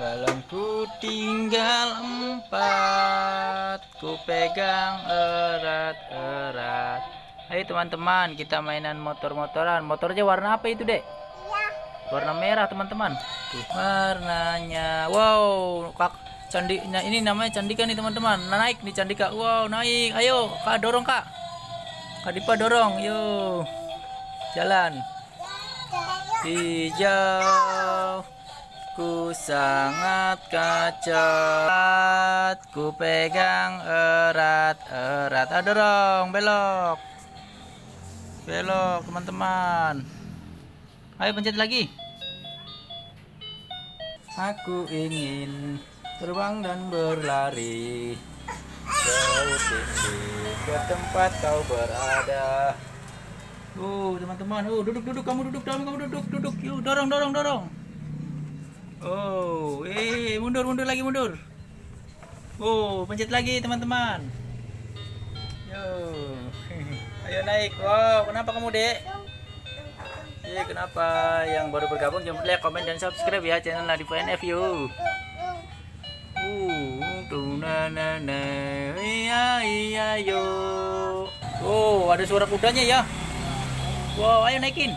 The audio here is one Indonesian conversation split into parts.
Balonku tinggal 4, ku pegang erat-erat. Ayo teman-teman, kita mainan motor-motoran. Motornya warna apa itu, Dek? Warna merah, teman-teman. Tuh warnanya. Wow, Candinya ini namanya Candika nih, teman-teman. Naik nih Candika. Wow, naik. Ayo, Kak dorong, Kak. Kak Dipa dorong. Yuk. Jalan. Hijau. Ku sangat kacau, ku pegang erat-erat. Dorong, belok, belok, teman-teman. Ayo pencet lagi. Aku ingin terbang dan berlari jauh tinggi ke tempat kau berada. Teman-teman, duduk, kamu duduk, duduk. Yuk, dorong. Oh, mundur lagi, mundur. Oh, pencet lagi, teman-teman. Yo. Ayo naik. Wow, kenapa kamu, Dek? Kenapa? Yang baru bergabung jangan lupa like, komen, dan subscribe ya channel Nadifa NF yuk. Iya yo. Oh, ada suara kudanya ya. Wow, ayo naikin.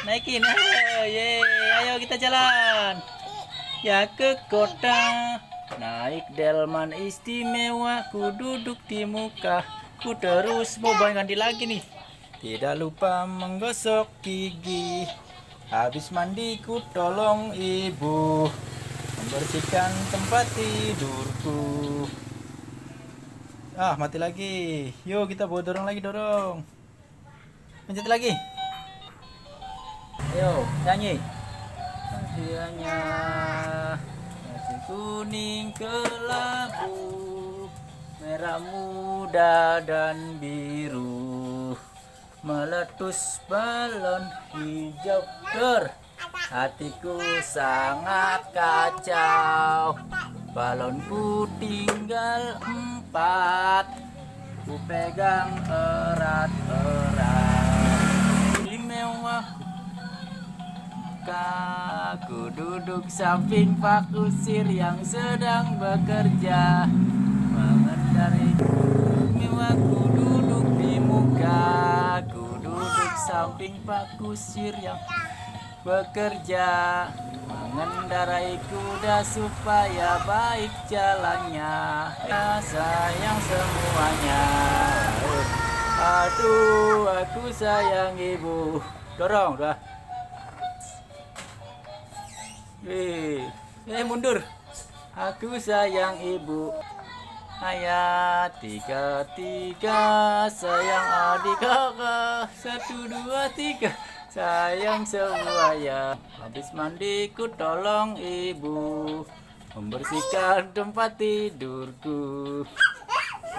Ayo kita jalan ya ke kota. Naik delman istimewa, ku duduk di muka, ku terus mau ganti lagi nih. Tidak lupa menggosok gigi, habis mandi ku tolong ibu membersihkan tempat tidurku. Mati lagi. Yuk kita bawa dorong lagi, dorong. Pencet lagi. Ayo, nyanyi. Kasihannya nasi kuning kelabu, merah muda dan biru, meletus balon hijau. Hatiku sangat kacau, balonku tinggal 4, ku pegang erat-erat. Istimewa. Aku duduk samping Pak Kusir yang sedang bekerja mengendarai. Aku duduk di muka, aku duduk samping Pak Kusir yang bekerja mengendarai kuda supaya baik jalannya. Sayang semuanya. Aduh, aku sayang ibu. Dorong, udah. Mundur. Aku sayang ibu. Ayah 3 sayang adik kakak. 1 2 3 sayang semuanya. Habis mandi ku tolong ibu membersihkan tempat tidurku.